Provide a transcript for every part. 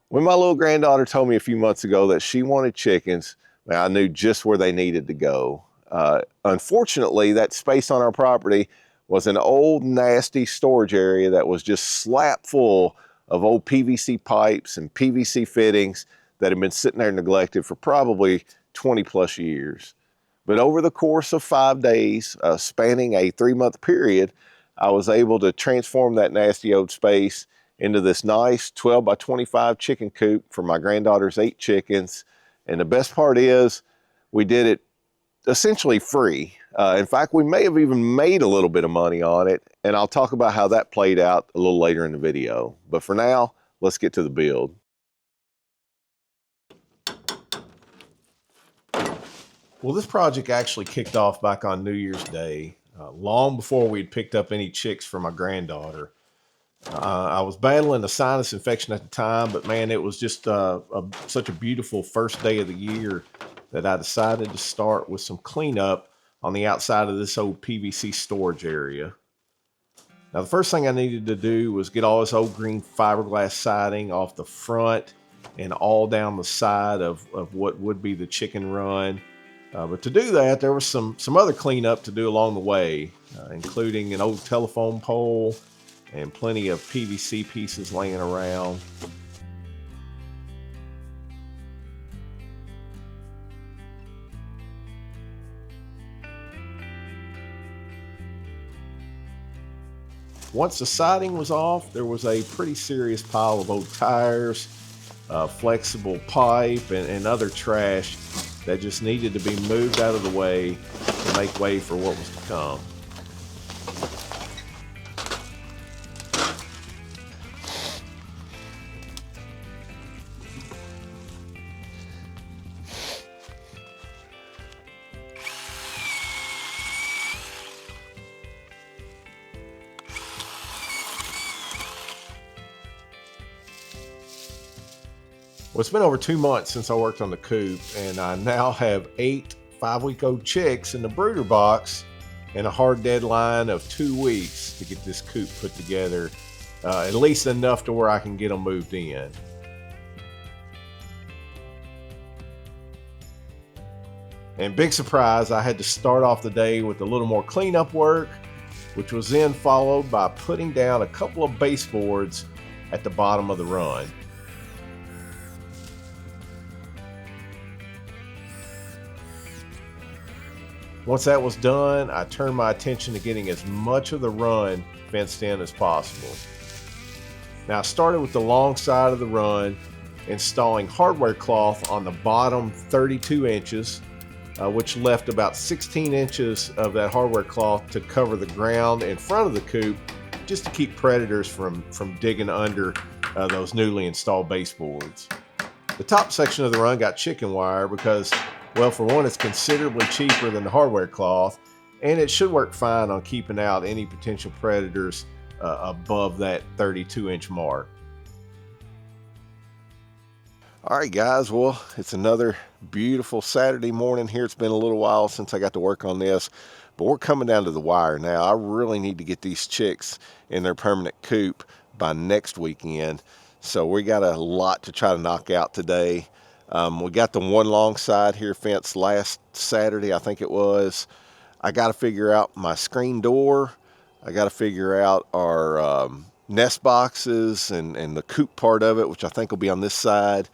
When my little granddaughter told me a few months ago that she wanted chickens, man, I knew just where they needed to go. Unfortunately, that space on our property was an old, nasty storage area that was just slap full of old PVC pipes and PVC fittings that had been sitting there neglected for probably 20 plus years. But over the course of 5 days, spanning a 3-month period, I was able to transform that nasty old space into this nice 12 by 25 chicken coop for my granddaughter's 8 chickens. And the best part is we did it essentially free. In fact, we may have even made a little bit of money on it, and I'll talk about how that played out a little later in the video. But for now, let's get to the build. Well, this project actually kicked off back on New Year's Day, long before we'd picked up any chicks for my granddaughter. I was battling a sinus infection at the time, but man, it was just such a beautiful first day of the year that I decided to start with some cleanup on the outside of this old PVC storage area. Now, the first thing I needed to do was get all this old green fiberglass siding off the front and all down the side of what would be the chicken run. But to do that, there was some other cleanup to do along the way, including an old telephone pole and plenty of PVC pieces laying around. Once the siding was off, there was a pretty serious pile of old tires, flexible pipe, and other trash that just needed to be moved out of the way to make way for what was to come. Well, it's been over 2 months since I worked on the coop, and I now have 8 5-week-old chicks in the brooder box and a hard deadline of 2 weeks to get this coop put together, at least enough to where I can get them moved in. And big surprise, I had to start off the day with a little more cleanup work, which was then followed by putting down a couple of baseboards at the bottom of the run. Once that was done, I turned my attention to getting as much of the run fenced in as possible. Now, I started with the long side of the run, installing hardware cloth on the bottom 32 inches, which left about 16 inches of that hardware cloth to cover the ground in front of the coop, just to keep predators from digging under those newly installed baseboards. The top section of the run got chicken wire because, well, for one, it's considerably cheaper than the hardware cloth, and it should work fine on keeping out any potential predators above that 32-inch mark. All right, guys, well, it's another beautiful Saturday morning here. It's been a little while since I got to work on this, but we're coming down to the wire now. I really need to get these chicks in their permanent coop by next weekend, so we got a lot to try to knock out today. We got the one long side here fenced last Saturday, I think it was. I got to figure out my screen door. I got to figure out our nest boxes and the coop part of it, which I think will be on this side.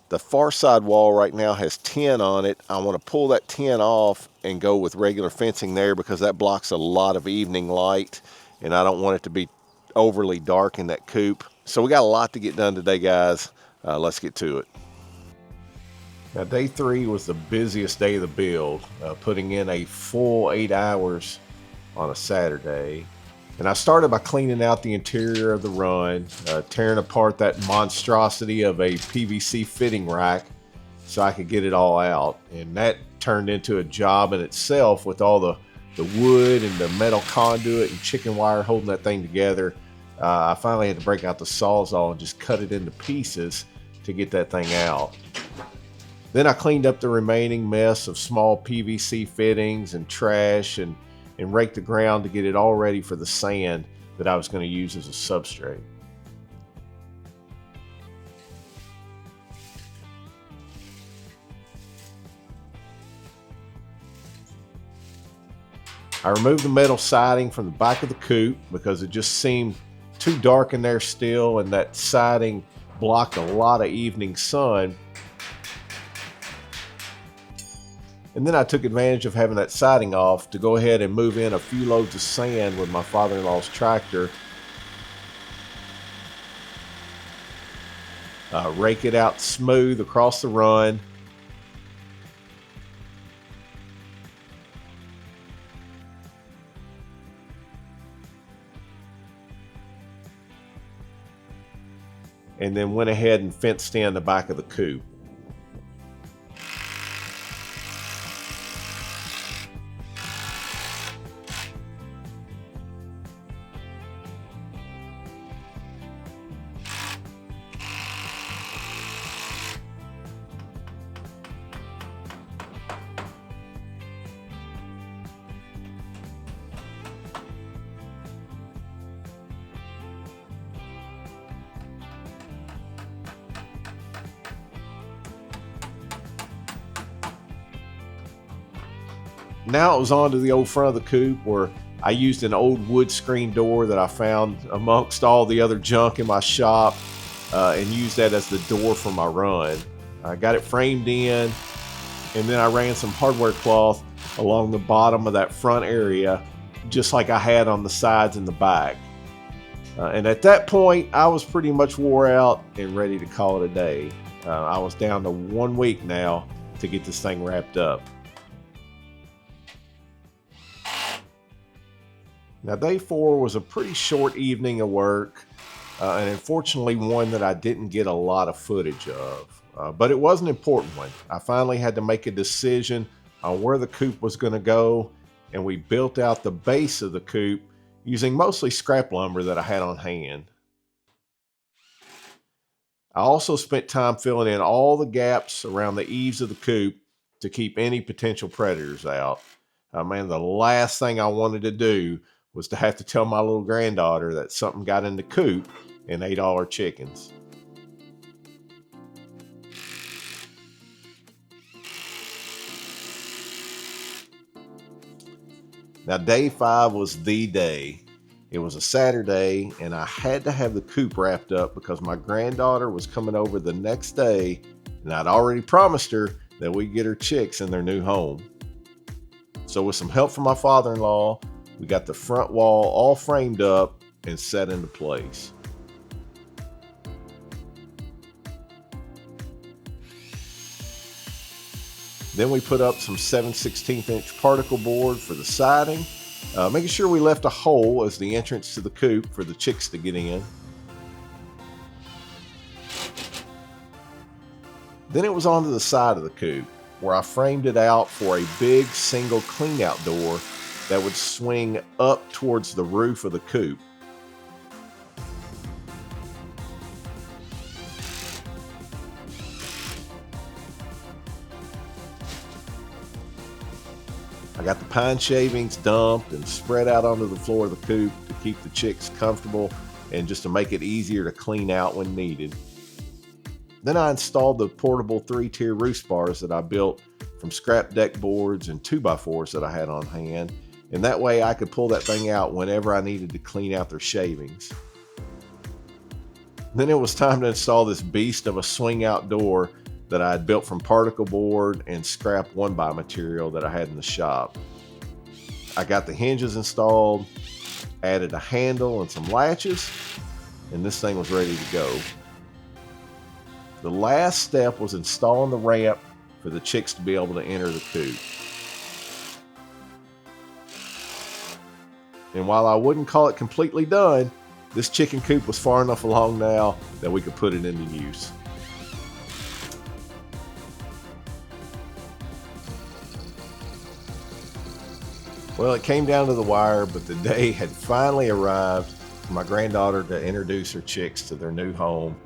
The far side wall right now has tin on it. I want to pull that tin off and go with regular fencing there because that blocks a lot of evening light, and I don't want it to be overly dark in that coop. So we got a lot to get done today, guys. Let's get to it. Now, day 3 was the busiest day of the build, putting in a full 8 hours on a Saturday. And I started by cleaning out the interior of the run, tearing apart that monstrosity of a PVC fitting rack so I could get it all out. And that turned into a job in itself with all the wood and the metal conduit and chicken wire holding that thing together. I finally had to break out the Sawzall and just cut it into pieces to get that thing out. Then I cleaned up the remaining mess of small PVC fittings and trash and raked the ground to get it all ready for the sand that I was going to use as a substrate. I removed the metal siding from the back of the coop because it just seemed too dark in there still, and that siding blocked a lot of evening sun. And then I took advantage of having that siding off to go ahead and move in a few loads of sand with my father-in-law's tractor. Rake it out smooth across the run. And then went ahead and fenced in the back of the coop. Now it was on to the old front of the coop, where I used an old wood screen door that I found amongst all the other junk in my shop, and used that as the door for my run. I got it framed in, and then I ran some hardware cloth along the bottom of that front area, just like I had on the sides and the back. And at that point, I was pretty much wore out and ready to call it a day. I was down to 1 week now to get this thing wrapped up. Now, day 4 was a pretty short evening of work, and unfortunately one that I didn't get a lot of footage of, but it was an important one. I finally had to make a decision on where the coop was going to go, and we built out the base of the coop using mostly scrap lumber that I had on hand. I also spent time filling in all the gaps around the eaves of the coop to keep any potential predators out. Man, the last thing I wanted to do was to have to tell my little granddaughter that something got in the coop and ate all her chickens. Now, day 5 was the day. It was a Saturday, and I had to have the coop wrapped up because my granddaughter was coming over the next day, and I'd already promised her that we'd get her chicks in their new home. So with some help from my father-in-law, we got the front wall all framed up and set into place. Then we put up some 7/16" particle board for the siding, making sure we left a hole as the entrance to the coop for the chicks to get in. Then it was onto the side of the coop, where I framed it out for a big single clean-out door that would swing up towards the roof of the coop. I got the pine shavings dumped and spread out onto the floor of the coop to keep the chicks comfortable and just to make it easier to clean out when needed. Then I installed the portable 3-tier roost bars that I built from scrap deck boards and 2x4s that I had on hand, and that way I could pull that thing out whenever I needed to clean out their shavings. Then it was time to install this beast of a swing out door that I had built from particle board and scrap 1x material that I had in the shop. I got the hinges installed, added a handle and some latches, and this thing was ready to go. The last step was installing the ramp for the chicks to be able to enter the coop. And while I wouldn't call it completely done, this chicken coop was far enough along now that we could put it into use. Well, it came down to the wire, but the day had finally arrived for my granddaughter to introduce her chicks to their new home,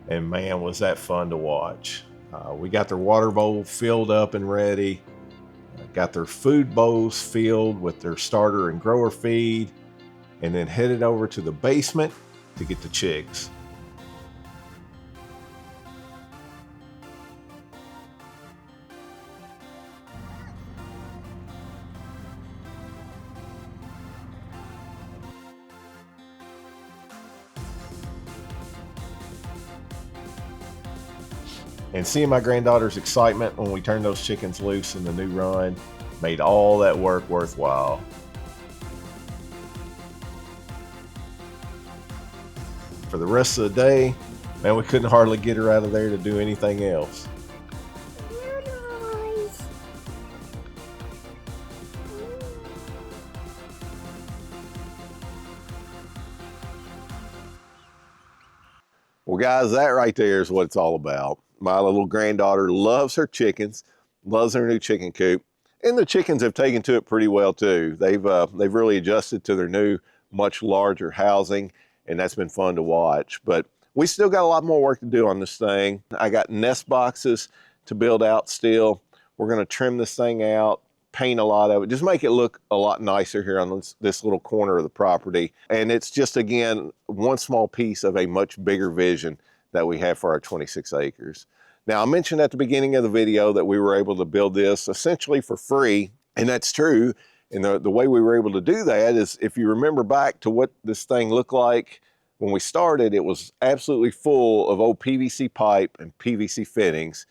and man, was that fun to watch. We got their water bowl filled up and ready, got their food bowls filled with their starter and grower feed, and then headed over to the basement to get the chicks. And seeing my granddaughter's excitement when we turned those chickens loose in the new run made all that work worthwhile. For the rest of the day, man, we couldn't hardly get her out of there to do anything else. Well, guys, that right there is what it's all about. My little granddaughter loves her chickens, loves her new chicken coop, and the chickens have taken to it pretty well too. They've really adjusted to their new, much larger housing, and that's been fun to watch. But we still got a lot more work to do on this thing. I got nest boxes to build out still. We're going to trim this thing out, paint a lot of it, just make it look a lot nicer here on this little corner of the property. And it's just, again, one small piece of a much bigger vision that we have for our 26 acres. Now, I mentioned at the beginning of the video that we were able to build this essentially for free, and that's true. And the way we were able to do that is, if you remember back to what this thing looked like when we started, it was absolutely full of old PVC pipe and PVC fittings.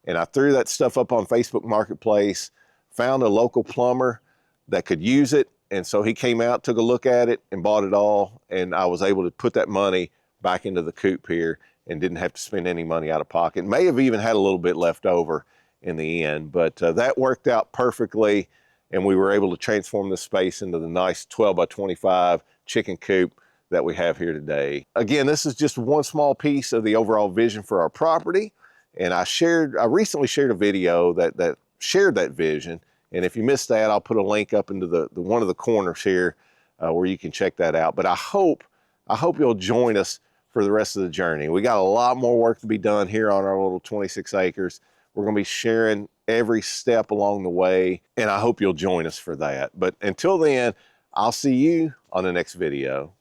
And I threw that stuff up on Facebook Marketplace, found a local plumber that could use it. And so he came out, took a look at it, and bought it all. And I was able to put that money back into the coop here and didn't have to spend any money out of pocket. May have even had a little bit left over in the end, but that worked out perfectly. And we were able to transform this space into the nice 12 by 25 chicken coop that we have here today. Again, this is just one small piece of the overall vision for our property. And I recently shared a video that shared that vision. And if you missed that, I'll put a link up into the one of the corners here where you can check that out. But I hope you'll join us for the rest of the journey. We got a lot more work to be done here on our little 26 acres. We're going to be sharing every step along the way, and I hope you'll join us for that. But until then, I'll see you on the next video.